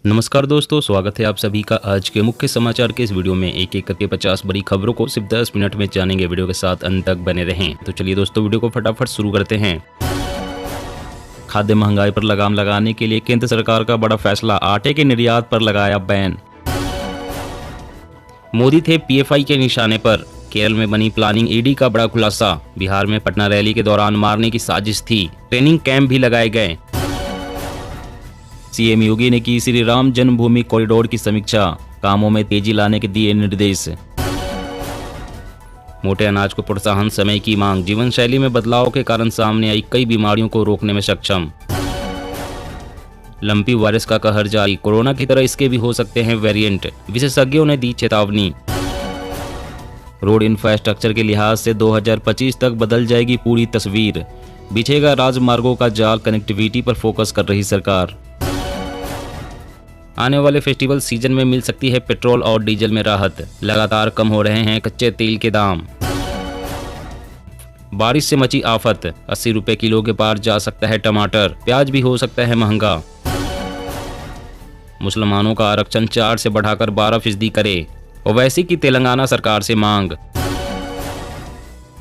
नमस्कार दोस्तों, स्वागत है आप सभी का आज के मुख्य समाचार के इस वीडियो में। एक एक करके 50 बड़ी खबरों को सिर्फ 10 मिनट में जानेंगे। वीडियो के साथ अंत तक बने रहें। तो चलिए दोस्तों, वीडियो को फटाफट शुरू करते हैं। खाद्य महंगाई पर लगाम लगाने के लिए केंद्र सरकार का बड़ा फैसला, आटे के निर्यात पर लगाया बैन। मोदी थे पीएफआई के निशाने पर, केरल में बनी प्लानिंग ईडी का बड़ा खुलासा। बिहार में पटना रैली के दौरान मारने की साजिश थी, ट्रेनिंग कैंप भी लगाए गए। सीएम योगी ने की श्री राम जन्मभूमि कॉरिडोर की समीक्षा, कामों में तेजी लाने के दिए निर्देश। मोटे अनाज को प्रोत्साहन, समय की मांग, जीवन शैली में बदलाव के कारण सामने आई कई बीमारियों को रोकने में सक्षम। लंपी वायरस का कहर जारी, कोरोना की तरह इसके भी हो सकते हैं वेरिएंट, विशेषज्ञों ने दी चेतावनी। रोड इंफ्रास्ट्रक्चर के लिहाज से 2025 तक बदल जाएगी पूरी तस्वीर, बिछेगा राजमार्गों का जाल, कनेक्टिविटी पर फोकस कर रही सरकार। आने वाले फेस्टिवल सीजन में मिल सकती है पेट्रोल और डीजल में राहत, लगातार कम हो रहे हैं कच्चे तेल के दाम। बारिश से मची आफत, 80 रुपए किलो के पार जा सकता है टमाटर, प्याज भी हो सकता है महंगा। मुसलमानों का आरक्षण 4 से बढ़ाकर 12% करे, ओवैसी की तेलंगाना सरकार से मांग।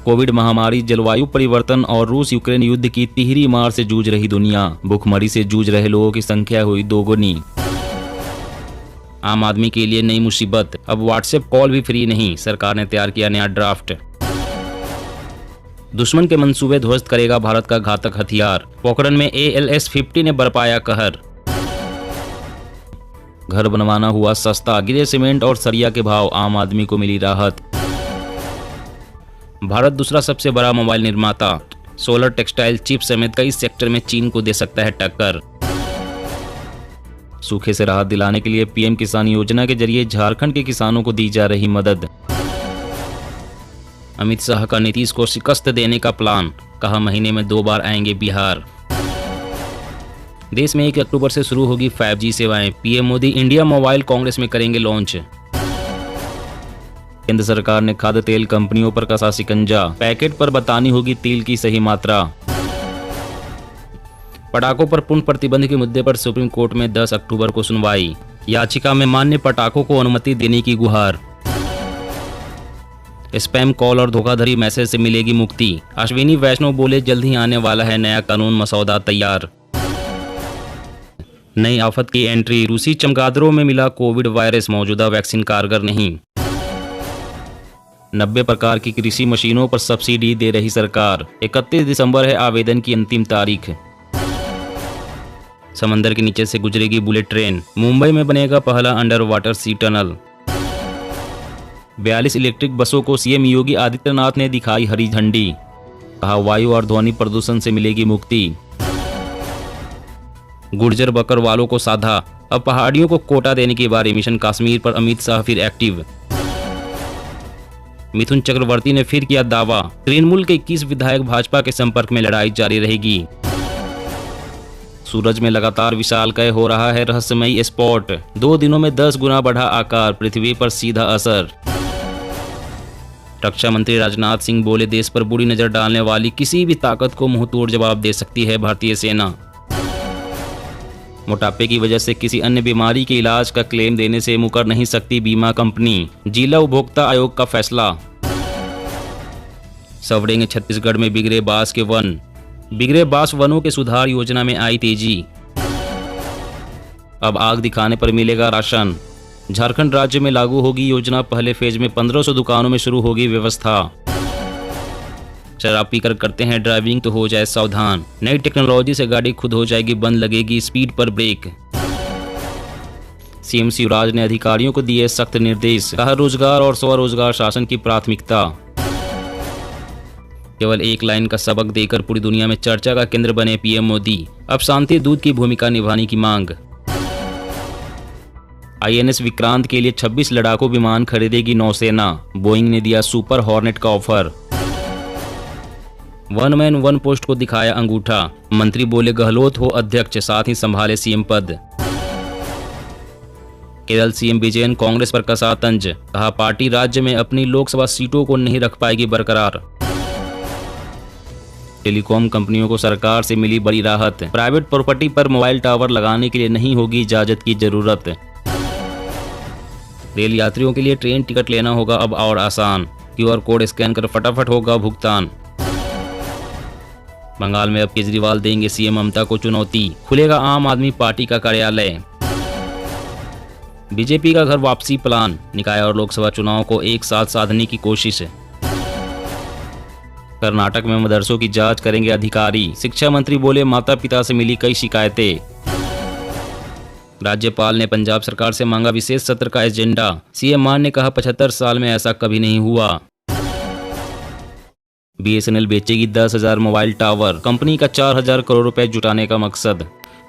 कोविड महामारी, जलवायु परिवर्तन और रूस यूक्रेन युद्ध की तिहरी मार से जूझ रही दुनिया, भूखमरी से जूझ रहे लोगों की संख्या हुई दोगुनी। आम आदमी के लिए नई मुसीबत, अब व्हाट्सएप कॉल भी फ्री नहीं, सरकार ने तैयार किया नया ड्राफ्ट। दुश्मन के मंसूबे ध्वस्त करेगा भारत का घातक हथियार, पोखरण में ALS-50 ने बरपाया कहर। घर बनवाना हुआ सस्ता, गिरे सीमेंट और सरिया के भाव, आम आदमी को मिली राहत। भारत दूसरा सबसे बड़ा मोबाइल निर्माता, सोलर, टेक्सटाइल, चिप समेत कई सेक्टर में चीन को दे सकता है टक्कर। सूखे से राहत दिलाने के लिए पीएम किसान योजना के जरिए झारखंड के किसानों को दी जा रही मदद। अमित शाह का नीतीश को शिकस्त देने का प्लान, कहा महीने में 2 बार आएंगे बिहार। देश में 1 अक्टूबर से शुरू होगी 5G सेवाएं, PM Modi India mobile Congress में करेंगे लॉन्च। केंद्र सरकार ने खाद्य तेल कंपनियों पर कसा शिकंजा, पैकेट पर बतानी होगी तेल की सही मात्रा। पटाखों पर पूर्ण प्रतिबंध के मुद्दे पर सुप्रीम कोर्ट में 10 अक्टूबर को सुनवाई, याचिका में मान्य पटाखों को अनुमति देने की गुहार। स्पैम कॉल और धोखाधड़ी मैसेज से मिलेगी मुक्ति, अश्विनी वैष्णव बोले जल्द ही आने वाला है नया कानून मसौदा तैयार। नई आफत की एंट्री, रूसी चमगादड़ों में मिला कोविड वायरस, मौजूदा वैक्सीन कारगर नहीं। 90 प्रकार की कृषि मशीनों पर सब्सिडी दे रही सरकार, 31 दिसंबर है आवेदन की अंतिम तारीख। समंदर के नीचे से गुजरेगी बुलेट ट्रेन, मुंबई में बनेगा पहला अंडर वाटर सी टनल। 42 इलेक्ट्रिक बसों को सीएम योगी आदित्यनाथ ने दिखाई हरी झंडी, कहा वायु और ध्वनि प्रदूषण से मिलेगी मुक्ति। गुर्जर बकरवालों को साधा, अब पहाड़ियों को कोटा देने की बारी, मिशन कश्मीर पर अमित शाह फिर एक्टिव। मिथुन चक्रवर्ती ने फिर किया दावा, तृणमूल के 21 विधायक भाजपा के संपर्क में, लड़ाई जारी रहेगी। सूरज में लगातार विशालकाय हो रहा है रहस्यमयी स्पॉट, 2 दिनों में 10 गुना बढ़ा आकार, पृथ्वी पर सीधा असर। रक्षा मंत्री राजनाथ सिंह बोले देश पर बुरी नजर डालने वाली किसी भी ताकत को मुंहतोड़ जवाब दे सकती है भारतीय सेना। मोटापे की वजह से किसी अन्य बीमारी के इलाज का क्लेम देने से मुकर नहीं सकती बीमा कंपनी, जिला उपभोक्ता आयोग का फैसला। सवड़ेंगे छत्तीसगढ़ में बिगड़े बांस के वन, बिगड़े बांस वनों के सुधार योजना में आई तेजी। अब आग दिखाने पर मिलेगा राशन, झारखंड राज्य में लागू होगी योजना, पहले फेज में 1500 दुकानों में शुरू होगी व्यवस्था। शराब पीकर करते हैं ड्राइविंग तो हो जाए सावधान, नई टेक्नोलॉजी से गाड़ी खुद हो जाएगी बंद, लगेगी स्पीड पर ब्रेक। सीएम शिवराज ने अधिकारियों को दिए सख्त निर्देश, कहा रोजगार और स्वरोजगार शासन की प्राथमिकता। केवल एक लाइन का सबक देकर पूरी दुनिया में चर्चा का केंद्र बने पीएम मोदी, अब शांति दूत की भूमिका निभाने की मांग। INS विक्रांत के लिए 26 लड़ाकू विमान खरीदेगी नौसेना, बोइंग ने दिया सुपर हॉर्नेट का ऑफर। 1 मैन 1 पोस्ट को दिखाया अंगूठा, मंत्री बोले गहलोत हो अध्यक्ष, साथ ही संभाले सीएम पद। केरल सीएम विजयन कांग्रेस पर कसा तंज, कहा पार्टी राज्य में अपनी लोकसभा सीटों को नहीं रख पाएगी बरकरार। टेलीकॉम कंपनियों को सरकार से मिली बड़ी राहत। प्राइवेट प्रॉपर्टी पर मोबाइल टावर लगाने के लिए नहीं होगी इजाजत की जरूरत। रेल यात्रियों के लिए ट्रेन टिकट लेना होगा अब और आसान। QR कोड स्कैन कर फटाफट होगा भुगतान। बंगाल में अब केजरीवाल देंगे CM ममता को चुनौती। खुलेगा आम आदमी पार्टी का कार्यालय। बीजेपी का घर वापसी प्लान। निकाय और लोकसभा चुनाव को एक साथ साधने की कोशिश। कर्नाटक में मदरसों की जांच करेंगे अधिकारी। शिक्षा मंत्री बोले माता पिता से मिली कई शिकायतें। राज्यपाल ने पंजाब सरकार से मांगा विशेष सत्र का एजेंडा। CM मान ने कहा 75 साल में ऐसा कभी नहीं हुआ। BSNL बेचेगी 10,000 mobile tower. कंपनी का 4,000 करोड़ रुपए जुटाने का मकसद।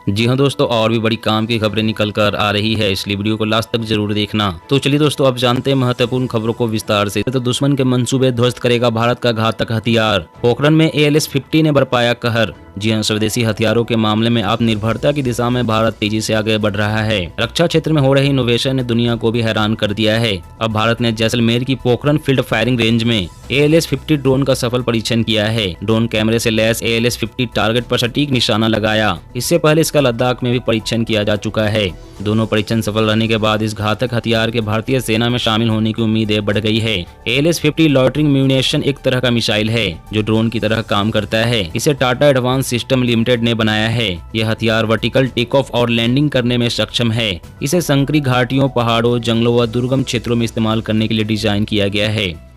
जी हाँ दोस्तों, और भी बड़ी काम की खबरें निकल कर आ रही है, इसलिए वीडियो को लास्ट तक जरूर देखना। तो चलिए दोस्तों, अब जानते हैं महत्वपूर्ण खबरों को विस्तार से। तो दुश्मन के मंसूबे ध्वस्त करेगा भारत का घातक हथियार। पोखरण में ALS-50 ने बरपाया कहर। जी हाँ, स्वदेशी हथियारों के मामले में आत्मनिर्भरता की दिशा में भारत तेजी से आगे बढ़ रहा है। रक्षा क्षेत्र में हो रहे इनोवेशन ने दुनिया को भी हैरान कर दिया है। अब भारत ने जैसलमेर की पोखरण फील्ड फायरिंग रेंज में ALS-50 ड्रोन का सफल परीक्षण किया है। ड्रोन कैमरे से लैस ALS-50 टारगेट पर सटीक निशाना लगाया। इससे पहले इसका लद्दाख में भी परीक्षण किया जा चुका है। दोनों परीक्षण सफल रहने के बाद इस घातक हथियार के भारतीय सेना में शामिल होने की उम्मीदें बढ़ गई है। ALS-50 लॉटरिंग म्यूनिशन एक तरह का मिसाइल है जो ड्रोन की तरह काम करता है। इसे टाटा एडवांस सिस्टम लिमिटेड ने बनाया है। यह हथियार वर्टिकल टेक ऑफ और लैंडिंग करने में सक्षम है। इसे संकरी घाटियों, पहाड़ों, जंगलों व दुर्गम क्षेत्रों में इस्तेमाल करने के लिए डिजाइन किया गया है।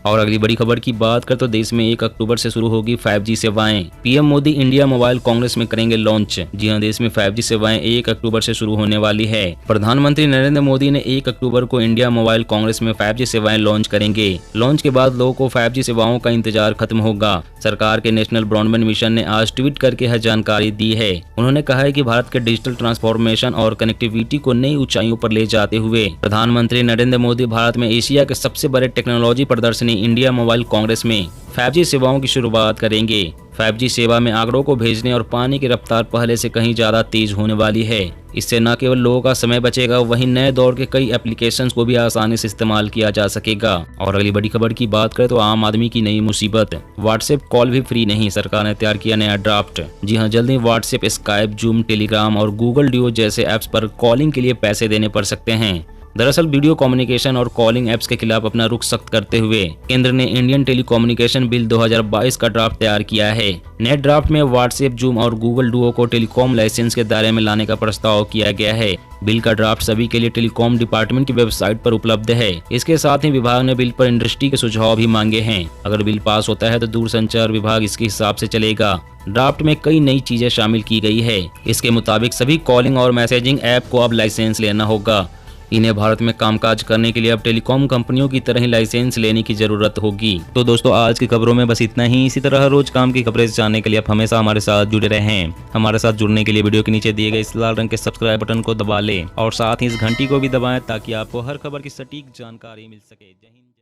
और अगली बड़ी खबर की बात कर तो देश में 1 अक्टूबर से शुरू होगी 5G सेवाएं। PM Modi India mobile Congress में करेंगे लॉन्च। जी हां, देश में 5G सेवाएं 1 अक्टूबर से शुरू होने वाली है। प्रधानमंत्री नरेंद्र मोदी ने 1 अक्टूबर को इंडिया मोबाइल कांग्रेस में 5G सेवाएं लॉन्च करेंगे। लॉन्च के बाद लोगों को 5G सेवाओं का इंतजार खत्म होगा। सरकार के नेशनल ब्रॉडबैंड मिशन ने आज ट्वीट करके यह जानकारी दी है। उन्होंने कहा है कि भारत के डिजिटल ट्रांसफॉर्मेशन और कनेक्टिविटी को नई ऊंचाइयों पर ले जाते हुए प्रधानमंत्री नरेंद्र मोदी भारत में एशिया के सबसे बड़े टेक्नोलॉजी प्रदर्शनी इंडिया मोबाइल कांग्रेस में 5G सेवाओं की शुरुआत करेंगे। 5G सेवा में आंकड़ों को भेजने और पाने की रफ्तार पहले से कहीं ज्यादा तेज होने वाली है। इससे न केवल लोगों का समय बचेगा, वहीं नए दौर के कई एप्लीकेशंस को भी आसानी से इस्तेमाल किया जा सकेगा। और अगली बड़ी खबर की बात करें तो आम आदमी की नई मुसीबत। व्हाट्सएप कॉल भी फ्री नहीं, सरकार ने तैयार किया नया ड्राफ्ट। जी हाँ, जल्द ही व्हाट्सएप, स्काइप, जूम, टेलीग्राम और गूगल डुओ जैसे ऐप्स पर कॉलिंग के लिए पैसे देने पड़ सकते हैं। दरअसल वीडियो कम्युनिकेशन और कॉलिंग ऐप्स के खिलाफ अपना रुख सख्त करते हुए केंद्र ने इंडियन टेलीकम्युनिकेशन बिल 2022 का ड्राफ्ट तैयार किया है। नए ड्राफ्ट में व्हाट्सएप, जूम और गूगल डुओ को टेलीकॉम लाइसेंस के दायरे में लाने का प्रस्ताव किया गया है। बिल का ड्राफ्ट सभी के लिए टेलीकॉम डिपार्टमेंट की वेबसाइट पर उपलब्ध है। इसके साथ ही विभाग ने बिल पर इंडस्ट्री के सुझाव भी मांगे हैं। अगर बिल पास होता है तो दूरसंचार विभाग इसके हिसाब से चलेगा। ड्राफ्ट में कई नई चीजें शामिल की गई है। इसके मुताबिक सभी कॉलिंग और मैसेजिंग ऐप को अब लाइसेंस लेना होगा। इन्हें भारत में कामकाज करने के लिए अब टेलीकॉम कंपनियों की तरह ही लाइसेंस लेने की जरूरत होगी। तो दोस्तों, आज की खबरों में बस इतना ही। इसी तरह रोज काम की खबरें जानने के लिए आप हमेशा हमारे साथ जुड़े रहें। हमारे साथ जुड़ने के लिए वीडियो के नीचे दिए गए इस लाल रंग के सब्सक्राइब बटन को दबा लें और साथ ही इस घंटी को भी दबाएं ताकि आपको हर खबर की सटीक जानकारी मिल सके। जय हिंद।